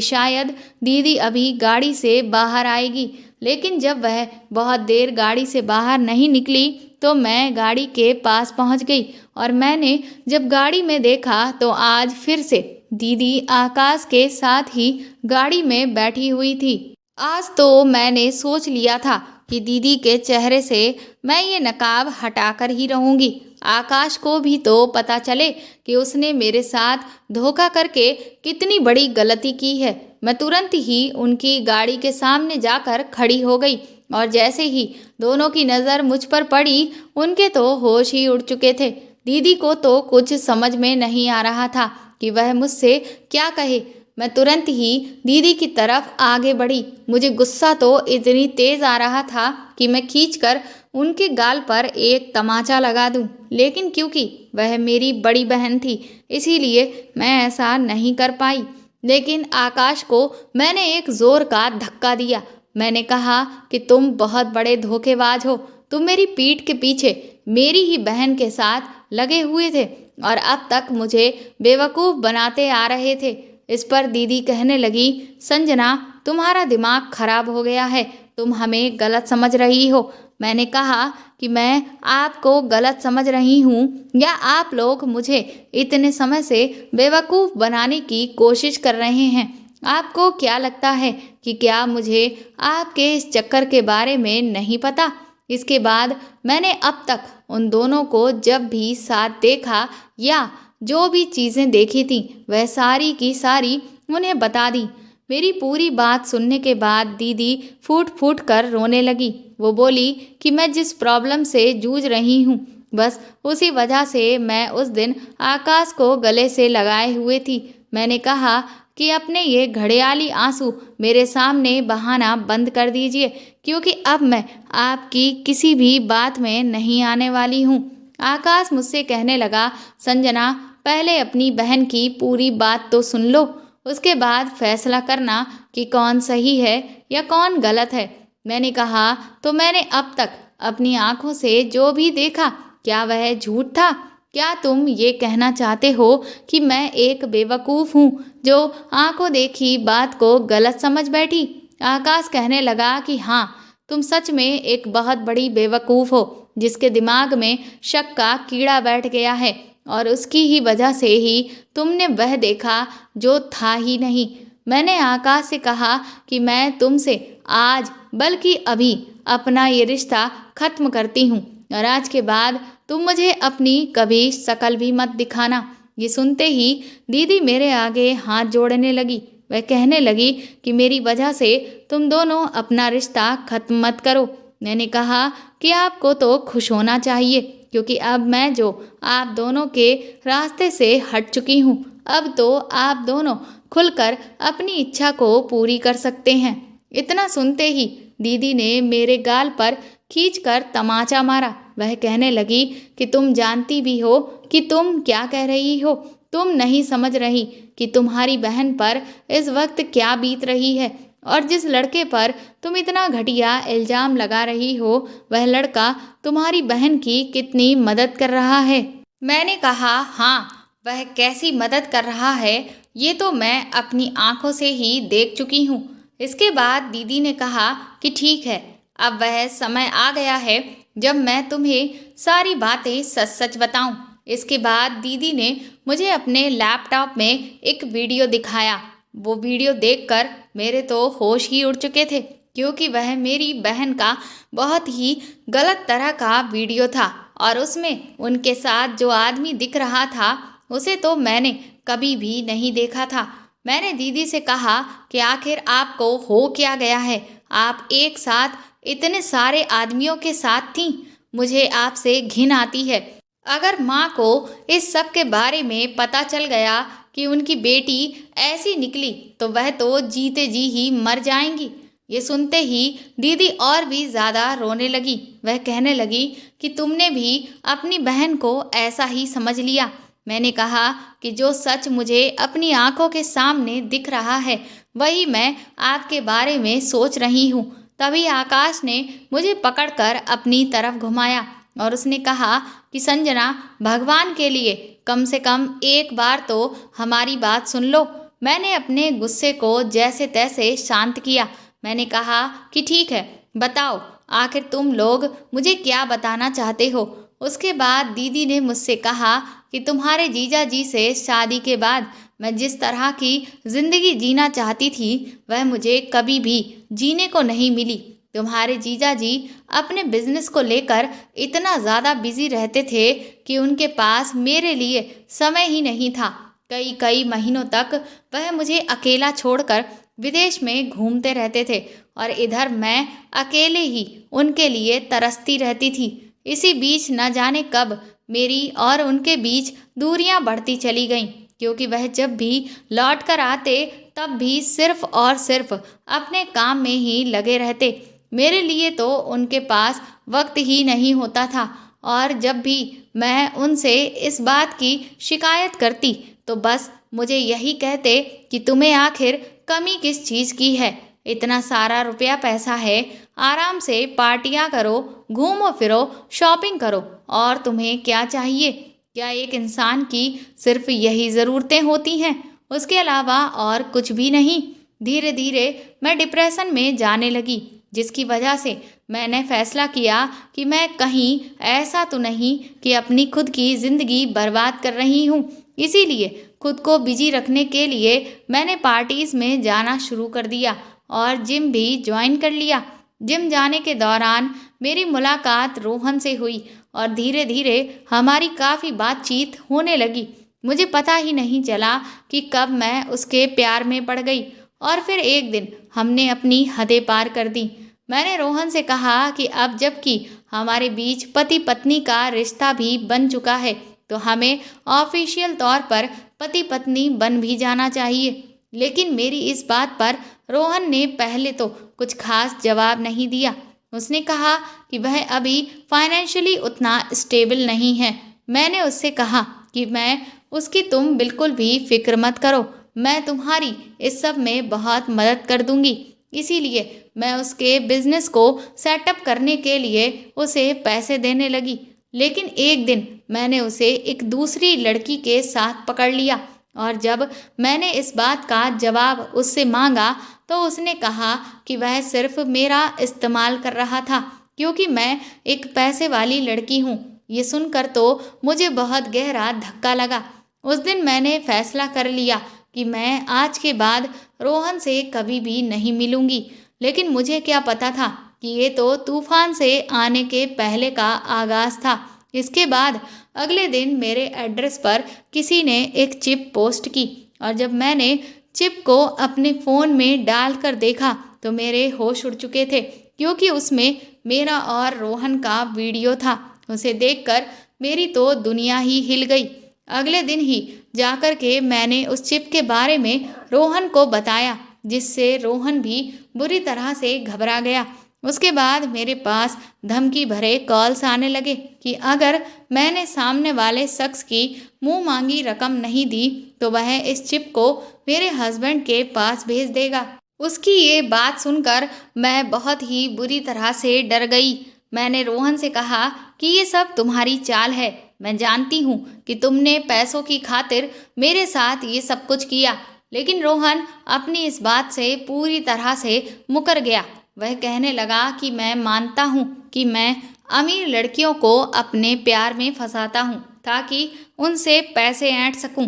शायद दीदी अभी गाड़ी से बाहर आएगी, लेकिन जब वह बहुत देर गाड़ी से बाहर नहीं निकली तो मैं गाड़ी के पास पहुंच गई और मैंने जब गाड़ी में देखा तो आज फिर से दीदी आकाश के साथ ही गाड़ी में बैठी हुई थी। आज तो मैंने सोच लिया था कि दीदी के चेहरे से मैं ये नकाब हटाकर ही रहूंगी। आकाश को भी तो पता चले कि उसने मेरे साथ धोखा करके कितनी बड़ी गलती की है। मैं तुरंत ही उनकी गाड़ी के सामने जाकर खड़ी हो गई और जैसे ही दोनों की नज़र मुझ पर पड़ी, उनके तो होश ही उड़ चुके थे। दीदी को तो कुछ समझ में नहीं आ रहा था कि वह मुझसे क्या कहे। मैं तुरंत ही दीदी की तरफ आगे बढ़ी। मुझे गुस्सा तो इतनी तेज आ रहा था कि मैं खींचकर उनके गाल पर एक तमाचा लगा दूं, लेकिन क्योंकि वह मेरी बड़ी बहन थी इसीलिए मैं ऐसा नहीं कर पाई। लेकिन आकाश को मैंने एक जोर का धक्का दिया। मैंने कहा कि तुम बहुत बड़े धोखेबाज हो। तुम मेरी पीठ के पीछे मेरी ही बहन के साथ लगे हुए थे और अब तक मुझे बेवकूफ़ बनाते आ रहे थे। इस पर दीदी कहने लगी, संजना, तुम्हारा दिमाग खराब हो गया है, तुम हमें गलत समझ रही हो। मैंने कहा कि मैं आपको गलत समझ रही हूँ या आप लोग मुझे इतने समय से बेवकूफ़ बनाने की कोशिश कर रहे हैं? आपको क्या लगता है कि क्या मुझे आपके इस चक्कर के बारे में नहीं पता? इसके बाद मैंने अब तक उन दोनों को जब भी साथ देखा या जो भी चीज़ें देखी थी वह सारी की सारी उन्हें बता दी। मेरी पूरी बात सुनने के बाद दीदी फूट फूट कर रोने लगी। वो बोली कि मैं जिस प्रॉब्लम से जूझ रही हूँ बस उसी वजह से मैं उस दिन आकाश को गले से लगाए हुए थी। मैंने कहा कि अपने ये घड़ियाली आंसू मेरे सामने बहाना बंद कर दीजिए, क्योंकि अब मैं आपकी किसी भी बात में नहीं आने वाली हूँ। आकाश मुझसे कहने लगा, संजना, पहले अपनी बहन की पूरी बात तो सुन लो, उसके बाद फैसला करना कि कौन सही है या कौन गलत है। मैंने कहा, तो मैंने अब तक अपनी आंखों से जो भी देखा क्या वह झूठ था? क्या तुम ये कहना चाहते हो कि मैं एक बेवकूफ़ हूँ जो आंखों देखी बात को गलत समझ बैठी? आकाश कहने लगा कि हाँ, तुम सच में एक बहुत बड़ी बेवकूफ़ हो जिसके दिमाग में शक का कीड़ा बैठ गया है और उसकी ही वजह से ही तुमने वह देखा जो था ही नहीं। मैंने आकाश से कहा कि मैं तुमसे आज बल्कि अभी अपना ये रिश्ता ख़त्म करती हूँ और आज के बाद तुम मुझे अपनी कभी शक्ल भी मत दिखाना। ये सुनते ही दीदी मेरे आगे हाथ जोड़ने लगी। वह कहने लगी कि मेरी वजह से तुम दोनों अपना रिश्ता ख़त्म मत करो। मैंने कहा कि आपको तो खुश होना चाहिए, क्योंकि अब मैं जो आप दोनों के रास्ते से हट चुकी हूँ। अब तो आप दोनों खुलकर अपनी इच्छा को पूरी कर सकते हैं। इतना सुनते ही दीदी ने मेरे गाल पर खींचकर तमाचा मारा। वह कहने लगी कि तुम जानती भी हो कि तुम क्या कह रही हो। तुम नहीं समझ रही कि तुम्हारी बहन पर इस वक्त क्या बीत रही है, और जिस लड़के पर तुम इतना घटिया इल्जाम लगा रही हो वह लड़का तुम्हारी बहन की कितनी मदद कर रहा है। मैंने कहा, हाँ, वह कैसी मदद कर रहा है ये तो मैं अपनी आंखों से ही देख चुकी हूँ। इसके बाद दीदी ने कहा कि ठीक है, अब वह समय आ गया है जब मैं तुम्हें सारी बातें सच सच बताऊं। इसके बाद दीदी ने मुझे अपने लैपटॉप में एक वीडियो दिखाया। वो वीडियो देखकर मेरे तो होश ही उड़ चुके थे, क्योंकि वह मेरी बहन का बहुत ही गलत तरह का वीडियो था और उसमें उनके साथ जो आदमी दिख रहा था उसे तो मैंने कभी भी नहीं देखा था। मैंने दीदी से कहा कि आखिर आपको हो क्या गया है, आप एक साथ इतने सारे आदमियों के साथ थीं। मुझे आपसे घिन आती है। अगर माँ को इस सब के बारे में पता चल गया कि उनकी बेटी ऐसी निकली तो वह तो जीते जी ही मर जाएंगी। ये सुनते ही दीदी और भी ज़्यादा रोने लगी। वह कहने लगी कि तुमने भी अपनी बहन को ऐसा ही समझ लिया। मैंने कहा कि जो सच मुझे अपनी आंखों के सामने दिख रहा है वही मैं आपके बारे में सोच रही हूँ। तभी आकाश ने मुझे पकड़कर अपनी तरफ घुमाया और उसने कहा कि संजना, भगवान के लिए कम से कम एक बार तो हमारी बात सुन लो। मैंने अपने गुस्से को जैसे तैसे शांत किया। मैंने कहा कि ठीक है, बताओ आखिर तुम लोग मुझे क्या बताना चाहते हो। उसके बाद दीदी ने मुझसे कहा कि तुम्हारे जीजा जी से शादी के बाद मैं जिस तरह की ज़िंदगी जीना चाहती थी वह मुझे कभी भी जीने को नहीं मिली। तुम्हारे जीजा जी अपने बिजनेस को लेकर इतना ज़्यादा बिजी रहते थे कि उनके पास मेरे लिए समय ही नहीं था। कई कई महीनों तक वह मुझे अकेला छोड़कर विदेश में घूमते रहते थे और इधर मैं अकेले ही उनके लिए तरसती रहती थी। इसी बीच न जाने कब मेरी और उनके बीच दूरियां बढ़ती चली गईं, क्योंकि वह जब भी लौट कर आते तब भी सिर्फ और सिर्फ अपने काम में ही लगे रहते। मेरे लिए तो उनके पास वक्त ही नहीं होता था, और जब भी मैं उनसे इस बात की शिकायत करती तो बस मुझे यही कहते कि तुम्हें आखिर कमी किस चीज़ की है। इतना सारा रुपया पैसा है, आराम से पार्टियां करो, घूमो फिरो, शॉपिंग करो, और तुम्हें क्या चाहिए? क्या एक इंसान की सिर्फ यही ज़रूरतें होती हैं, उसके अलावा और कुछ भी नहीं? धीरे धीरे मैं डिप्रेशन में जाने लगी, जिसकी वजह से मैंने फैसला किया कि मैं कहीं ऐसा तो नहीं कि अपनी खुद की ज़िंदगी बर्बाद कर रही हूँ। इसीलिए खुद को बिजी रखने के लिए मैंने पार्टीज़ में जाना शुरू कर दिया और जिम भी ज्वाइन कर लिया। जिम जाने के दौरान मेरी मुलाकात रोहन से हुई और धीरे धीरे हमारी काफ़ी बातचीत होने लगी। मुझे पता ही नहीं चला कि कब मैं उसके प्यार में पड़ गई और फिर एक दिन हमने अपनी हदें पार कर दी। मैंने रोहन से कहा कि अब जबकि हमारे बीच पति पत्नी का रिश्ता भी बन चुका है तो हमें ऑफिशियल तौर पर पति पत्नी बन भी जाना चाहिए। लेकिन मेरी इस बात पर रोहन ने पहले तो कुछ खास जवाब नहीं दिया। उसने कहा कि वह अभी फाइनेंशियली उतना स्टेबल नहीं है। मैंने उससे कहा कि मैं उसकी तुम बिल्कुल भी फिक्र मत करो, मैं तुम्हारी इस सब में बहुत मदद कर दूंगी। इसीलिए मैं उसके बिजनेस को सेटअप करने के लिए उसे पैसे देने लगी। लेकिन एक दिन मैंने उसे एक दूसरी लड़की के साथ पकड़ लिया और जब मैंने इस बात का जवाब उससे मांगा तो उसने कहा कि वह सिर्फ मेरा इस्तेमाल कर रहा था क्योंकि मैं एक पैसे वाली लड़की हूँ। ये सुनकर तो मुझे बहुत गहरा धक्का लगा। उस दिन मैंने फैसला कर लिया कि मैं आज के बाद रोहन से कभी भी नहीं मिलूंगी। लेकिन मुझे क्या पता था कि ये तो तूफान से आने के पहले का आगाज़ था। इसके बाद अगले दिन मेरे एड्रेस पर किसी ने एक चिप पोस्ट की और जब मैंने चिप को अपने फ़ोन में डाल कर देखा तो मेरे होश उड़ चुके थे क्योंकि उसमें मेरा और रोहन का वीडियो था। उसे देखकर मेरी तो दुनिया ही हिल गई। अगले दिन ही जाकर के मैंने उस चिप के बारे में रोहन को बताया, जिससे रोहन भी बुरी तरह से घबरा गया। उसके बाद मेरे पास धमकी भरे कॉल्स आने लगे कि अगर मैंने सामने वाले शख्स की मुंह मांगी रकम नहीं दी तो वह इस चिप को मेरे हस्बैंड के पास भेज देगा। उसकी ये बात सुनकर मैं बहुत ही बुरी तरह से डर गई। मैंने रोहन से कहा कि ये सब तुम्हारी चाल है। मैं जानती हूँ कि तुमने पैसों की खातिर मेरे साथ ये सब कुछ किया, लेकिन रोहन अपनी इस बात से पूरी तरह से मुकर गया। वह कहने लगा कि मैं मानता हूँ कि मैं अमीर लड़कियों को अपने प्यार में फंसाता हूँ ताकि उनसे पैसे ऐंठ सकूँ,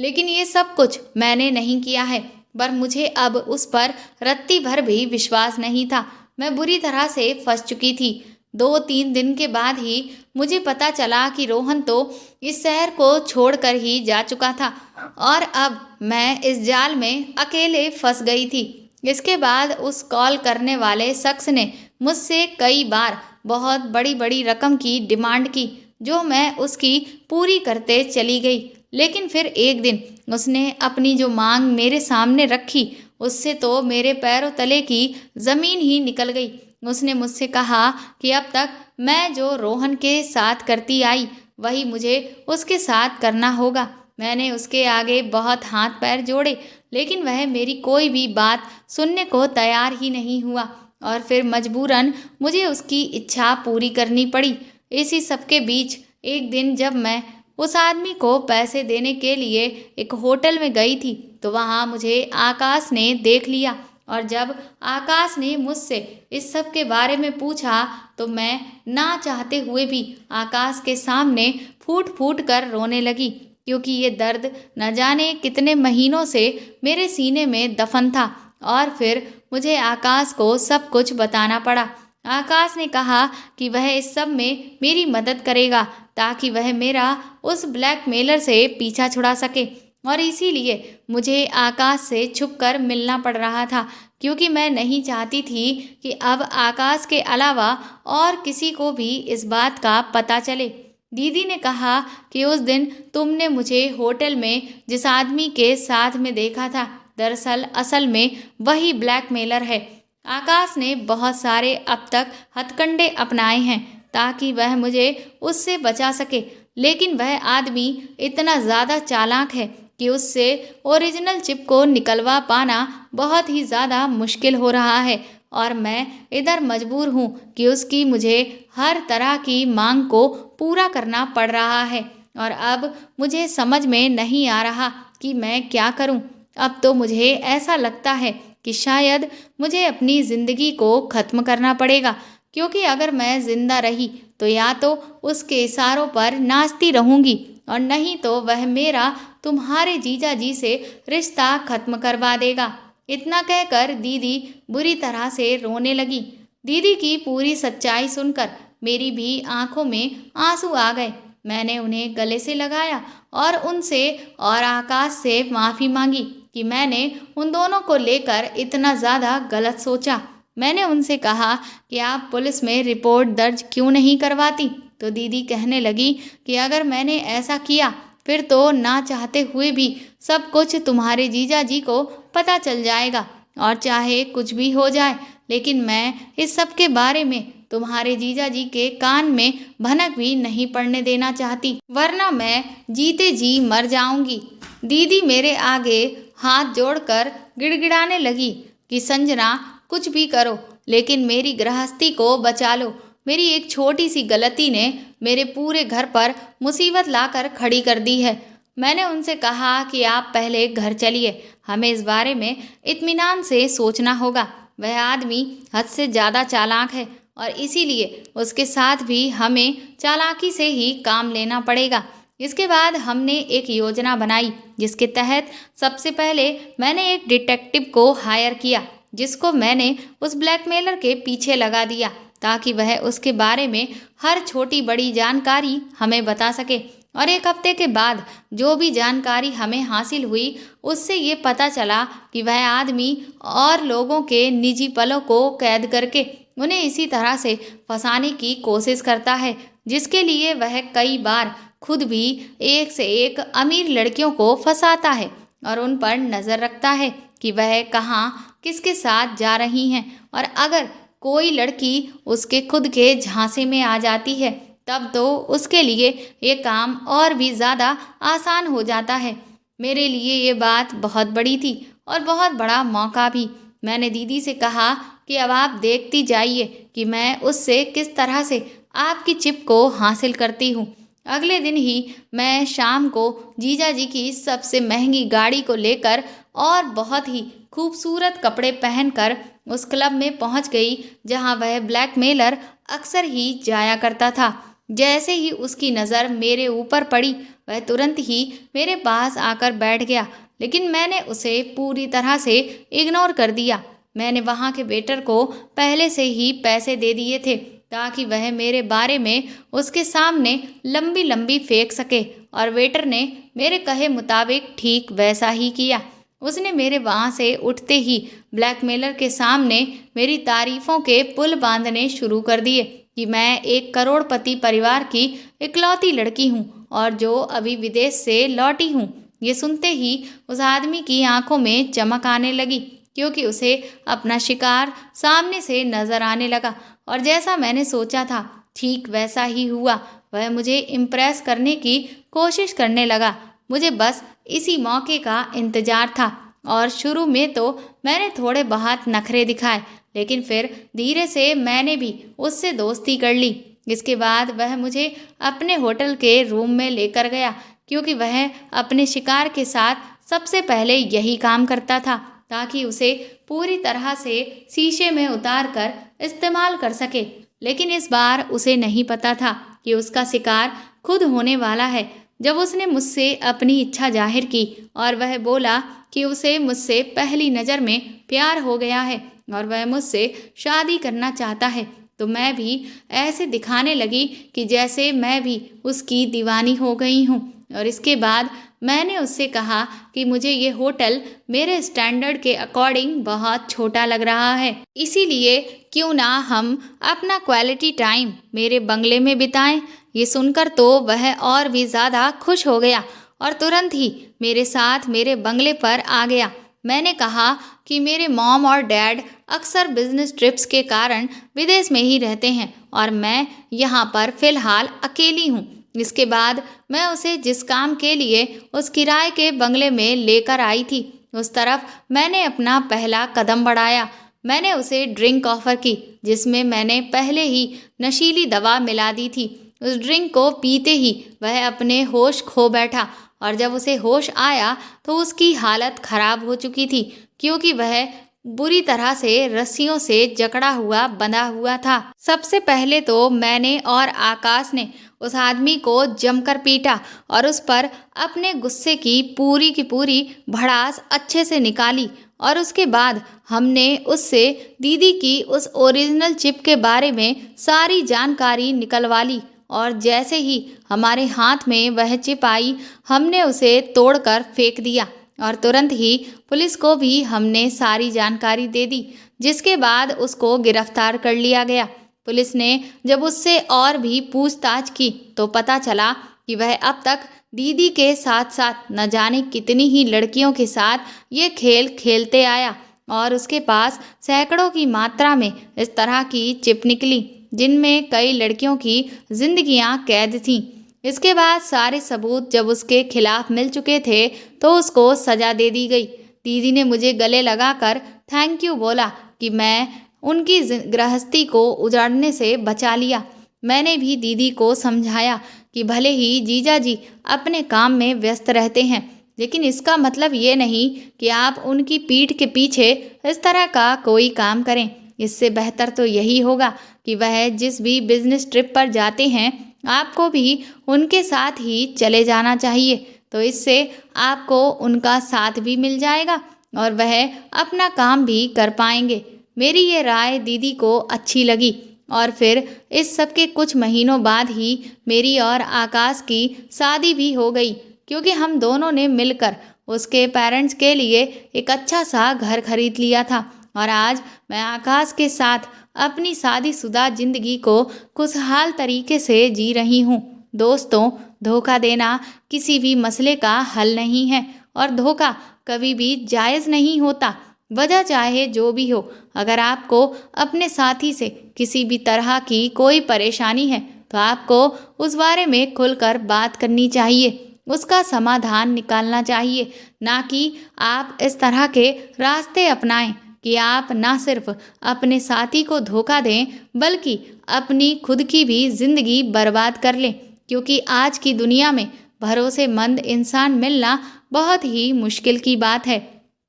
लेकिन ये सब कुछ मैंने नहीं किया है। पर मुझे अब उस पर रत्ती भर भी विश्वास नहीं था। मैं बुरी तरह से फंस चुकी थी। 2-3 दिन के बाद ही मुझे पता चला कि रोहन तो इस शहर को छोड़कर ही जा चुका था और अब मैं इस जाल में अकेले फंस गई थी। इसके बाद उस कॉल करने वाले शख्स ने मुझसे कई बार बहुत बड़ी बड़ी रकम की डिमांड की, जो मैं उसकी पूरी करते चली गई। लेकिन फिर एक दिन उसने अपनी जो मांग मेरे सामने रखी, उससे तो मेरे पैरों तले की ज़मीन ही निकल गई। उसने मुझसे कहा कि अब तक मैं जो रोहन के साथ करती आई वही मुझे उसके साथ करना होगा। मैंने उसके आगे बहुत हाथ पैर जोड़े, लेकिन वह मेरी कोई भी बात सुनने को तैयार ही नहीं हुआ और फिर मजबूरन मुझे उसकी इच्छा पूरी करनी पड़ी। इसी सब के बीच एक दिन जब मैं उस आदमी को पैसे देने के लिए एक होटल में गई थी तो वहाँ मुझे आकाश ने देख लिया और जब आकाश ने मुझसे इस सब के बारे में पूछा तो मैं ना चाहते हुए भी आकाश के सामने फूट फूट कर रोने लगी, क्योंकि ये दर्द न जाने कितने महीनों से मेरे सीने में दफन था। और फिर मुझे आकाश को सब कुछ बताना पड़ा। आकाश ने कहा कि वह इस सब में मेरी मदद करेगा ताकि वह मेरा उस ब्लैकमेलर से पीछा छुड़ा सके, और इसीलिए मुझे आकाश से छुपकर मिलना पड़ रहा था, क्योंकि मैं नहीं चाहती थी कि अब आकाश के अलावा और किसी को भी इस बात का पता चले। दीदी ने कहा कि उस दिन तुमने मुझे होटल में जिस आदमी के साथ में देखा था, दरअसल असल में वही ब्लैकमेलर है। आकाश ने बहुत सारे अब तक हथकंडे अपनाए हैं ताकि वह मुझे उससे बचा सके, लेकिन वह आदमी इतना ज़्यादा चालाक है कि उससे ओरिजिनल चिप को निकलवा पाना बहुत ही ज़्यादा मुश्किल हो रहा है और मैं इधर मजबूर हूँ कि उसकी मुझे हर तरह की मांग को पूरा करना पड़ रहा है और अब मुझे समझ में नहीं आ रहा कि मैं क्या करूँ। अब तो मुझे ऐसा लगता है कि शायद मुझे अपनी ज़िंदगी को ख़त्म करना पड़ेगा, क्योंकि अगर मैं ज़िंदा रही तो या तो उसके इशारों पर नाचती रहूँगी और नहीं तो वह मेरा तुम्हारे जीजा जी से रिश्ता ख़त्म करवा देगा। इतना कहकर दीदी बुरी तरह से रोने लगी। दीदी की पूरी सच्चाई सुनकर मेरी भी आंखों में आंसू आ गए। मैंने उन्हें गले से लगाया और उनसे और आकाश से माफ़ी मांगी कि मैंने उन दोनों को लेकर इतना ज़्यादा गलत सोचा। मैंने उनसे कहा कि आप पुलिस में रिपोर्ट दर्ज क्यों नहीं करवाती, तो दीदी कहने लगी कि अगर मैंने ऐसा किया फिर तो ना चाहते हुए भी सब कुछ तुम्हारे जीजा जी को पता चल जाएगा और चाहे कुछ भी हो जाए, लेकिन मैं इस सब के बारे में तुम्हारे जीजा जी के कान में भनक भी नहीं पड़ने देना चाहती, वरना मैं जीते जी मर जाऊंगी। दीदी मेरे आगे हाथ जोड़कर गिड़गिड़ाने लगी कि संजना कुछ भी करो लेकिन मेरी गृहस्थी को बचा लो। मेरी एक छोटी सी गलती ने मेरे पूरे घर पर मुसीबत लाकर खड़ी कर दी है। मैंने उनसे कहा कि आप पहले घर चलिए, हमें इस बारे में इत्मीनान से सोचना होगा। वह आदमी हद से ज़्यादा चालाक है और इसीलिए उसके साथ भी हमें चालाकी से ही काम लेना पड़ेगा। इसके बाद हमने एक योजना बनाई जिसके तहत सबसे पहले मैंने एक डिटेक्टिव को हायर किया, जिसको मैंने उस ब्लैकमेलर के पीछे लगा दिया ताकि वह उसके बारे में हर छोटी बड़ी जानकारी हमें बता सके। और एक हफ्ते के बाद जो भी जानकारी हमें हासिल हुई उससे ये पता चला कि वह आदमी और लोगों के निजी पलों को कैद करके उन्हें इसी तरह से फंसाने की कोशिश करता है, जिसके लिए वह कई बार खुद भी एक से एक अमीर लड़कियों को फंसाता है और उन पर नज़र रखता है कि वह कहाँ किसके साथ जा रही हैं। और अगर कोई लड़की उसके खुद के झांसे में आ जाती है तब तो उसके लिए ये काम और भी ज़्यादा आसान हो जाता है। मेरे लिए ये बात बहुत बड़ी थी और बहुत बड़ा मौका भी। मैंने दीदी से कहा कि अब आप देखती जाइए कि मैं उससे किस तरह से आपकी चिप को हासिल करती हूँ। अगले दिन ही मैं शाम को जीजा जी की सबसे महंगी गाड़ी को लेकर और बहुत ही खूबसूरत कपड़े पहनकर उस क्लब में पहुंच गई जहां वह ब्लैकमेलर अक्सर ही जाया करता था। जैसे ही उसकी नज़र मेरे ऊपर पड़ी वह तुरंत ही मेरे पास आकर बैठ गया, लेकिन मैंने उसे पूरी तरह से इग्नोर कर दिया। मैंने वहाँ के वेटर को पहले से ही पैसे दे दिए थे ताकि वह मेरे बारे में उसके सामने लंबी लंबी फेंक सके, और वेटर ने मेरे कहे मुताबिक ठीक वैसा ही किया। उसने मेरे वहाँ से उठते ही ब्लैकमेलर के सामने मेरी तारीफों के पुल बांधने शुरू कर दिए कि मैं एक करोड़पति परिवार की इकलौती लड़की हूँ और जो अभी विदेश से लौटी हूँ। ये सुनते ही उस आदमी की आंखों में चमक आने लगी क्योंकि उसे अपना शिकार सामने से नजर आने लगा, और जैसा मैंने सोचा था ठीक वैसा ही हुआ। वह मुझे इम्प्रेस करने की कोशिश करने लगा। मुझे बस इसी मौके का इंतजार था और शुरू में तो मैंने थोड़े बहुत नखरे दिखाए, लेकिन फिर धीरे से मैंने भी उससे दोस्ती कर ली। इसके बाद वह मुझे अपने होटल के रूम में लेकर गया क्योंकि वह अपने शिकार के साथ सबसे पहले यही काम करता था ताकि उसे पूरी तरह से शीशे में उतार कर इस्तेमाल कर सके। लेकिन इस बार उसे नहीं पता था कि उसका शिकार खुद होने वाला है। जब उसने मुझसे अपनी इच्छा जाहिर की और वह बोला कि उसे मुझसे पहली नज़र में प्यार हो गया है और वह मुझसे शादी करना चाहता है, तो मैं भी ऐसे दिखाने लगी कि जैसे मैं भी उसकी दीवानी हो गई हूँ। और इसके बाद मैंने उससे कहा कि मुझे ये होटल मेरे स्टैंडर्ड के अकॉर्डिंग बहुत छोटा लग रहा है, इसीलिए क्यों ना हम अपना क्वालिटी टाइम मेरे बंगले में बिताएं। ये सुनकर तो वह और भी ज़्यादा खुश हो गया और तुरंत ही मेरे साथ मेरे बंगले पर आ गया। मैंने कहा कि मेरे मॉम और डैड अक्सर बिजनेस ट्रिप्स के कारण विदेश में ही रहते हैं और मैं यहाँ पर फ़िलहाल अकेली हूँ। इसके बाद मैं उसे जिस काम के लिए उस किराए के बंगले में लेकर आई थी उस तरफ मैंने अपना पहला कदम बढ़ाया। मैंने उसे ड्रिंक ऑफ़र की जिसमें मैंने पहले ही नशीली दवा मिला दी थी। उस ड्रिंक को पीते ही वह अपने होश खो बैठा और जब उसे होश आया तो उसकी हालत खराब हो चुकी थी क्योंकि वह बुरी तरह से रस्सियों से जकड़ा हुआ बंधा हुआ था। सबसे पहले तो मैंने और आकाश ने उस आदमी को जमकर पीटा और उस पर अपने गुस्से की पूरी भड़ास अच्छे से निकाली, और उसके बाद हमने उससे दीदी की उस ओरिजिनल चिप के बारे में सारी जानकारी निकलवा ली, और जैसे ही हमारे हाथ में वह चिप आई हमने उसे तोड़कर फेंक दिया और तुरंत ही पुलिस को भी हमने सारी जानकारी दे दी, जिसके बाद उसको गिरफ्तार कर लिया गया। पुलिस ने जब उससे और भी पूछताछ की तो पता चला कि वह अब तक दीदी के साथ साथ न जाने कितनी ही लड़कियों के साथ ये खेल खेलते आया और उसके पास सैकड़ों की मात्रा में इस तरह की चिप निकली जिनमें कई लड़कियों की जिंदगियां कैद थीं। इसके बाद सारे सबूत जब उसके खिलाफ मिल चुके थे तो उसको सजा दे दी गई। दीदी ने मुझे गले लगाकर थैंक यू बोला कि मैं उनकी गृहस्थी को उजाड़ने से बचा लिया। मैंने भी दीदी को समझाया कि भले ही जीजा जी अपने काम में व्यस्त रहते हैं, लेकिन इसका मतलब ये नहीं कि आप उनकी पीठ के पीछे इस तरह का कोई काम करें। इससे बेहतर तो यही होगा कि वह जिस भी बिजनेस ट्रिप पर जाते हैं आपको भी उनके साथ ही चले जाना चाहिए, तो इससे आपको उनका साथ भी मिल जाएगा और वह अपना काम भी कर पाएंगे। मेरी ये राय दीदी को अच्छी लगी और फिर इस सब के कुछ महीनों बाद ही मेरी और आकाश की शादी भी हो गई क्योंकि हम दोनों ने मिलकर उसके पेरेंट्स के लिए एक अच्छा सा घर खरीद लिया था और आज मैं आकाश के साथ अपनी शादीशुदा जिंदगी को खुशहाल तरीके से जी रही हूँ। दोस्तों, धोखा देना किसी भी मसले का हल नहीं है और धोखा कभी भी जायज़ नहीं होता। वजह चाहे जो भी हो, अगर आपको अपने साथी से किसी भी तरह की कोई परेशानी है तो आपको उस बारे में खुलकर बात करनी चाहिए, उसका समाधान निकालना चाहिए, ना कि आप इस तरह के रास्ते अपनाएं कि आप ना सिर्फ अपने साथी को धोखा दें बल्कि अपनी खुद की भी ज़िंदगी बर्बाद कर लें, क्योंकि आज की दुनिया में भरोसेमंद इंसान मिलना बहुत ही मुश्किल की बात है।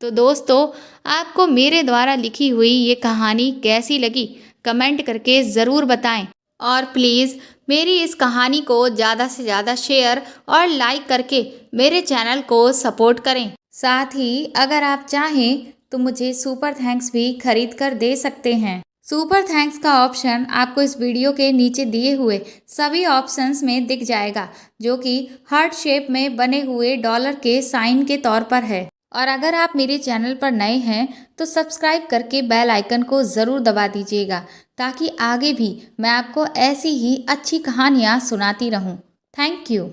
तो दोस्तों, आपको मेरे द्वारा लिखी हुई ये कहानी कैसी लगी कमेंट करके ज़रूर बताएं और प्लीज़ मेरी इस कहानी को ज़्यादा से ज़्यादा शेयर और लाइक करके मेरे चैनल को सपोर्ट करें। साथ ही अगर आप चाहें तो मुझे सुपर थैंक्स भी खरीद कर दे सकते हैं। सुपर थैंक्स का ऑप्शन आपको इस वीडियो के नीचे दिए हुए सभी ऑप्शंस में दिख जाएगा, जो कि हार्ट शेप में बने हुए डॉलर के साइन के तौर पर है। और अगर आप मेरे चैनल पर नए हैं तो सब्सक्राइब करके बेल आइकन को ज़रूर दबा दीजिएगा, ताकि आगे भी मैं आपको ऐसी ही अच्छी कहानियाँ सुनाती रहूँ। Thank you.